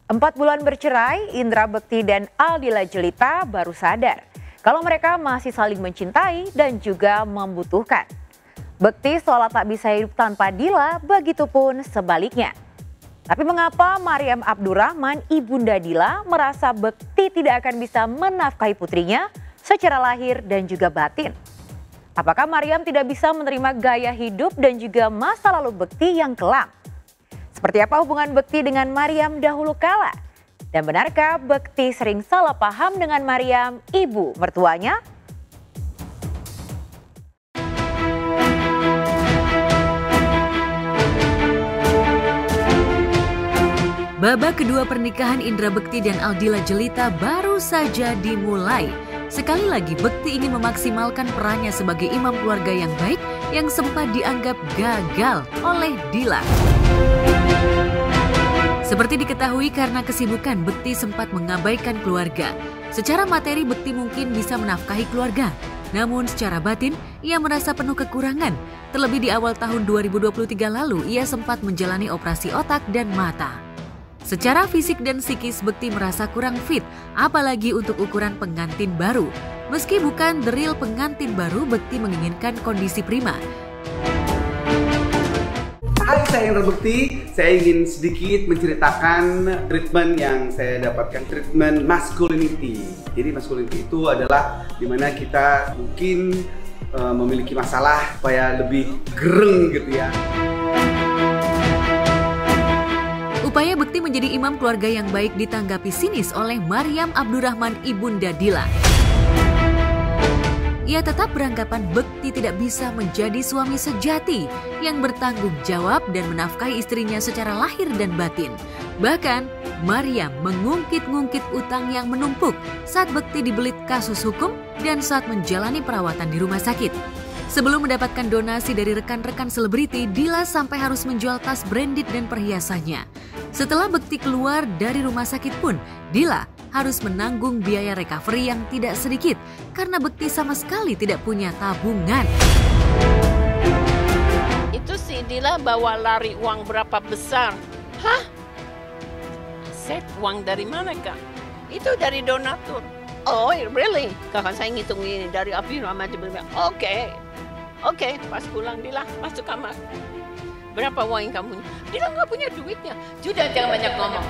4 bulan bercerai, Indra Bekti dan Aldila Jelita baru sadar kalau mereka masih saling mencintai dan juga membutuhkan. Bekti seolah tak bisa hidup tanpa Dila, begitupun sebaliknya. Tapi mengapa Maryam Abdurrahman, ibunda Dila, merasa Bekti tidak akan bisa menafkahi putrinya secara lahir dan juga batin? Apakah Maryam tidak bisa menerima gaya hidup dan juga masa lalu Bekti yang kelam? Seperti apa hubungan Bekti dengan Maryam dahulu kala? Dan benarkah Bekti sering salah paham dengan Maryam, ibu mertuanya? Babak kedua pernikahan Indra Bekti dan Aldila Jelita baru saja dimulai. Sekali lagi Bekti ingin memaksimalkan perannya sebagai imam keluarga yang baik yang sempat dianggap gagal oleh Dila. Seperti diketahui karena kesibukan Bekti sempat mengabaikan keluarga. Secara materi Bekti mungkin bisa menafkahi keluarga. Namun secara batin ia merasa penuh kekurangan. Terlebih di awal tahun 2023 lalu ia sempat menjalani operasi otak dan mata. Secara fisik dan psikis Bekti merasa kurang fit, apalagi untuk ukuran pengantin baru. Meski bukan the real pengantin baru, Bekti menginginkan kondisi prima. Hai, saya Indra Bekti. Saya ingin sedikit menceritakan treatment yang saya dapatkan, treatment masculinity. Jadi masculinity itu adalah dimana kita mungkin memiliki masalah supaya lebih gereng gitu ya. Upaya Bekti menjadi imam keluarga yang baik ditanggapi sinis oleh Maryam Abdurrahman, ibunda Dila. Ia tetap beranggapan Bekti tidak bisa menjadi suami sejati yang bertanggung jawab dan menafkahi istrinya secara lahir dan batin. Bahkan, Maryam mengungkit-ngungkit utang yang menumpuk saat Bekti dibelit kasus hukum dan saat menjalani perawatan di rumah sakit. Sebelum mendapatkan donasi dari rekan-rekan selebriti, Dila sampai harus menjual tas branded dan perhiasannya. Setelah Bekti keluar dari rumah sakit pun, Dila harus menanggung biaya recovery yang tidak sedikit karena Bekti sama sekali tidak punya tabungan. Itu si Dila bawa lari uang berapa besar? Hah? Set uang dari mana kak? Itu dari donatur. Oh really? Kakak saya ngitung ini dari api nama aja bilang, Oke, pas pulang Dila masuk kamar. Berapa uang yang kamu punya? Dila nggak punya duitnya. Sudah jangan banyak ngomong.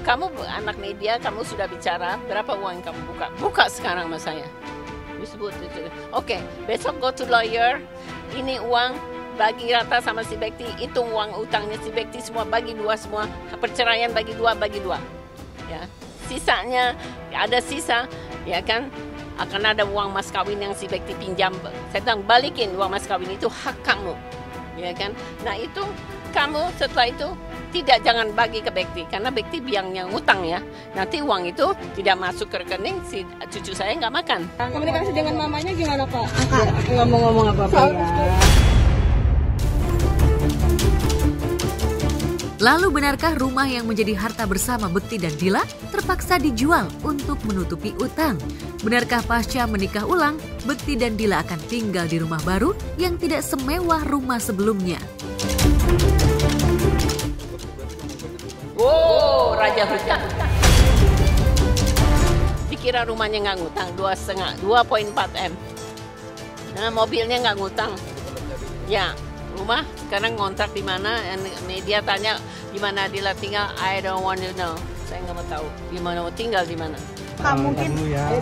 Kamu anak media, kamu sudah bicara, berapa uang yang kamu buka? Buka sekarang sama saya. Disebut itu. Oke, besok go to lawyer, ini uang bagi rata sama si Bekti, hitung uang utangnya si Bekti semua, bagi dua semua, perceraian bagi dua. Ya, sisanya, ada sisa, ya kan, akan ada uang mas kawin yang si Bekti pinjam. Saya bilang balikin uang mas kawin itu hak kamu, ya kan. Nah itu kamu setelah itu jangan bagi ke Bekti karena Bekti biangnya ngutang ya. Nanti uang itu tidak masuk ke rekening si cucu saya nggak makan. Komunikasi dengan mamanya gimana Kak? Aku nggak mau ngomong apa-apa ya. Lalu benarkah rumah yang menjadi harta bersama Bekti dan Dila terpaksa dijual untuk menutupi utang? Benarkah pasca menikah ulang, Bekti dan Dila akan tinggal di rumah baru yang tidak semewah rumah sebelumnya? Wow, Raja Hujan. Dikira rumahnya nggak ngutang, 2,4 M. Nah, mobilnya nggak ngutang. Ya, rumah sekarang ngontrak di mana? Media tanya di mana Dila tinggal. I don't want to know. Saya nggak mau tahu di mana mau tinggal di mana. Kak, mungkin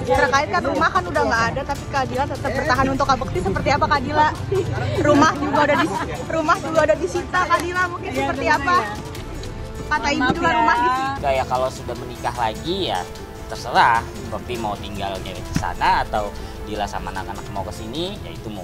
terkait kan rumah kan udah nggak ada, tapi Kak Dila tetap bertahan untuk Kak Bekti. Seperti apa Kak Dila? Rumah juga udah disita Kak Dila, mungkin seperti apa? Kata ibu juga rumah disita. Kayak kalau sudah menikah lagi ya terserah, Bekti mau tinggal di sana atau Dila sama anak-anak mau ke sini, ya itu mau.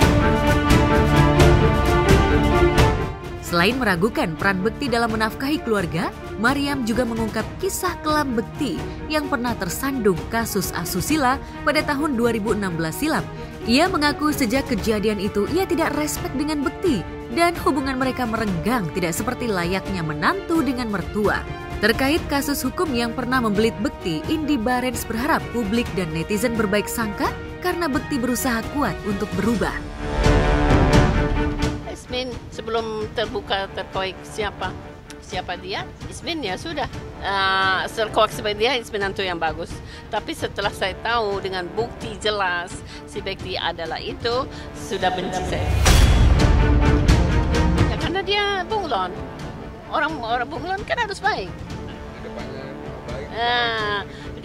Selain meragukan peran Bekti dalam menafkahi keluarga, Maryam juga mengungkap kisah kelam Bekti yang pernah tersandung kasus asusila pada tahun 2016 silam. Ia mengaku sejak kejadian itu ia tidak respek dengan Bekti dan hubungan mereka merenggang tidak seperti layaknya menantu dengan mertua. Terkait kasus hukum yang pernah membelit Bekti, Indy Barens berharap publik dan netizen berbaik sangka karena Bekti berusaha kuat untuk berubah. Yasmin sebelum terbuka terkait siapa siapa dia, Ismin ya sudah. Kalau seperti dia, Ismin itu yang bagus. Tapi setelah saya tahu dengan bukti jelas si Bekti adalah itu, sudah benci saya. Ya karena dia bunglon. Orang bunglon kan harus baik.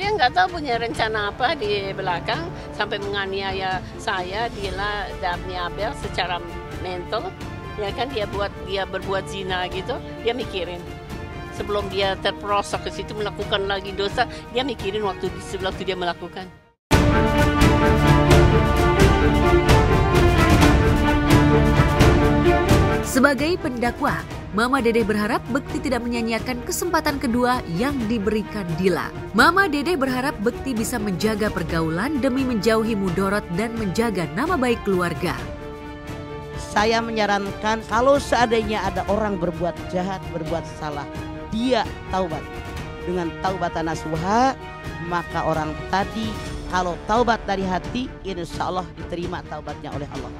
Dia nggak tahu punya rencana apa di belakang sampai menganiaya saya, Dila, dan Abel secara mental. Ya kan dia berbuat zina gitu, dia mikirin. Sebelum dia terperosok ke situ melakukan lagi dosa, dia mikirin waktu dia melakukan. Sebagai pendakwa, Mama Dede berharap Bekti tidak menyanyiakan kesempatan kedua yang diberikan Dila. Mama Dede berharap Bekti bisa menjaga pergaulan demi menjauhi mudorot dan menjaga nama baik keluarga. Saya menyarankan kalau seandainya ada orang berbuat jahat, berbuat salah, dia taubat. Dengan taubatan nasuha, maka orang tadi kalau taubat dari hati, insya Allah diterima taubatnya oleh Allah.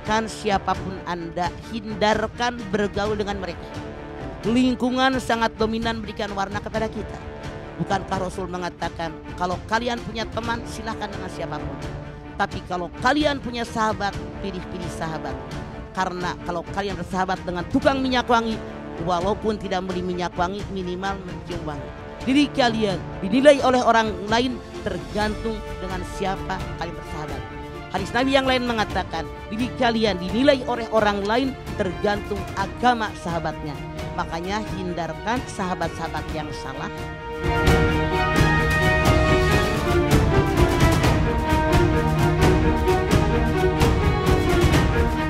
Kan siapapun Anda, hindarkan bergaul dengan mereka. Lingkungan sangat dominan memberikan warna kepada kita. Bukankah Rasul mengatakan, kalau kalian punya teman silahkan dengan siapapun. Tapi kalau kalian punya sahabat, pilih-pilih sahabat. Karena kalau kalian bersahabat dengan tukang minyak wangi, walaupun tidak beli minyak wangi, minimal mencium wangi. Diri kalian dinilai oleh orang lain tergantung dengan siapa kalian bersahabat. Hadis Nabi yang lain mengatakan, diri kalian dinilai oleh orang lain tergantung agama sahabatnya. Makanya hindarkan sahabat-sahabat yang salah.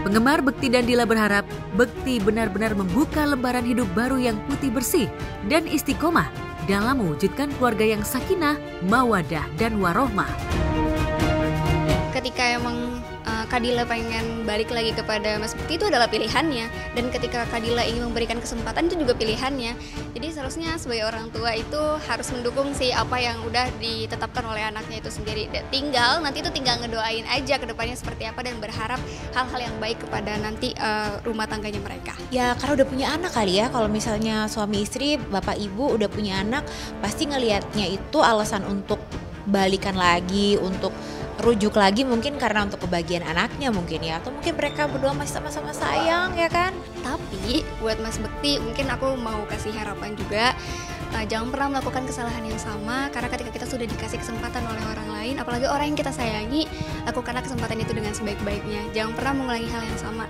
Penggemar Bekti dan Dila berharap Bekti benar-benar membuka lembaran hidup baru yang putih bersih dan istiqomah dalam mewujudkan keluarga yang sakinah, mawadah, dan warohmah. Ketika emang Kak Dila pengen balik lagi kepada Mas Bekti, itu adalah pilihannya. Dan ketika Kak Dila ingin memberikan kesempatan, itu juga pilihannya. Jadi seharusnya sebagai orang tua itu harus mendukung sih apa yang udah ditetapkan oleh anaknya itu sendiri. Nanti itu tinggal ngedoain aja ke depannya seperti apa dan berharap hal-hal yang baik kepada nanti rumah tangganya mereka. Ya karena udah punya anak kali ya, kalau misalnya suami istri, bapak ibu udah punya anak, pasti ngelihatnya itu alasan untuk balikan lagi, untuk rujuk lagi, mungkin karena untuk kebahagiaan anaknya mungkin ya, atau mungkin mereka berdua masih sama-sama sayang ya kan. Tapi buat Mas Bekti mungkin aku mau kasih harapan juga, jangan pernah melakukan kesalahan yang sama, karena ketika kita sudah dikasih kesempatan oleh orang lain, apalagi orang yang kita sayangi, lakukanlah kesempatan itu dengan sebaik-baiknya. Jangan pernah mengulangi hal yang sama,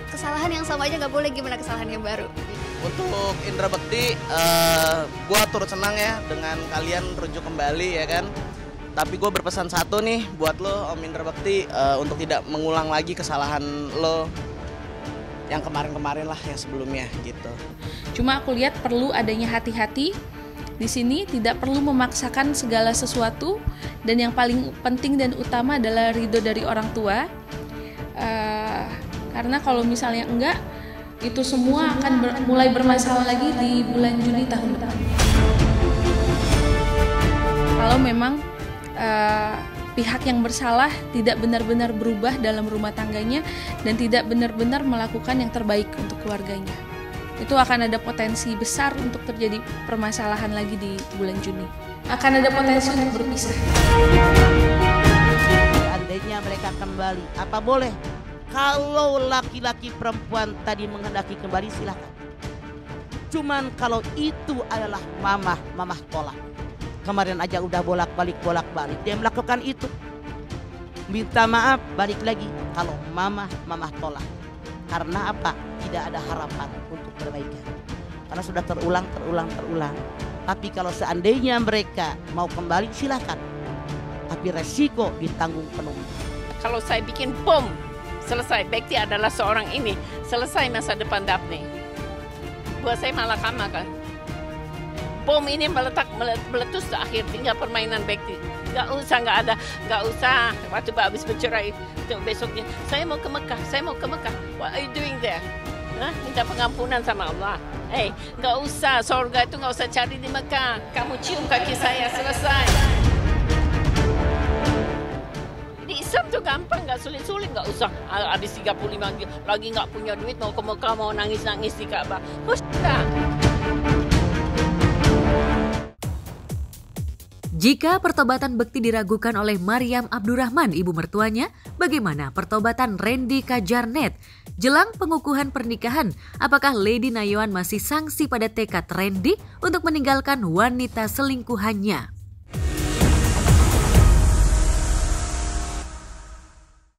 kesalahan yang sama aja nggak boleh, gimana kesalahan yang baru. Untuk Indra Bekti, gua turut senang ya dengan kalian rujuk kembali ya kan. Tapi gue berpesan satu nih buat lo Om Indra Bekti, untuk tidak mengulang lagi kesalahan lo yang kemarin-kemarin lah, yang sebelumnya gitu. Cuma aku lihat perlu adanya hati-hati di sini, tidak perlu memaksakan segala sesuatu, dan yang paling penting dan utama adalah ridho dari orang tua. Karena kalau misalnya enggak, itu semua akan mulai bermasalah lagi di bulan Juni tahun depan. Kalau memang pihak yang bersalah tidak benar-benar berubah dalam rumah tangganya dan tidak benar-benar melakukan yang terbaik untuk keluarganya, itu akan ada potensi besar untuk terjadi permasalahan lagi di bulan Juni. Akan ada potensi untuk berpisah. Seandainya mereka kembali, apa boleh? Kalau laki-laki perempuan tadi menghendaki kembali, silakan. Cuman kalau itu adalah mamah tolak. Kemarin aja udah bolak-balik dia melakukan itu. Minta maaf, balik lagi. Kalau mamah tolak. Karena apa? Tidak ada harapan untuk perbaikan. Karena sudah terulang. Tapi kalau seandainya mereka mau kembali, silakan. Tapi resiko ditanggung penuh. Kalau saya bikin bom, selesai. Bekti adalah seorang ini. Selesai masa depan Daphne. Buat saya malakama kan. Bom ini meletus akhir, tinggal permainan Bekti. Gak usah. Waktu habis bercerai besoknya, saya mau ke Mekah. What are you doing there? Minta pengampunan sama Allah. Gak usah, surga itu gak usah cari di Mekah. Kamu cium kaki saya, selesai. Di Islam tuh gampang, gak sulit-sulit, gak usah. Habis 35 lagi gak punya duit, mau ke Mekah, mau nangis-nangis di Ka'bah. Ustaz. Jika pertobatan Bekti diragukan oleh Maryam Abdurrahman, ibu mertuanya, bagaimana pertobatan Randy Kajarnet? Jelang pengukuhan pernikahan, apakah Lady Nayoan masih sangsi pada tekad Randy untuk meninggalkan wanita selingkuhannya?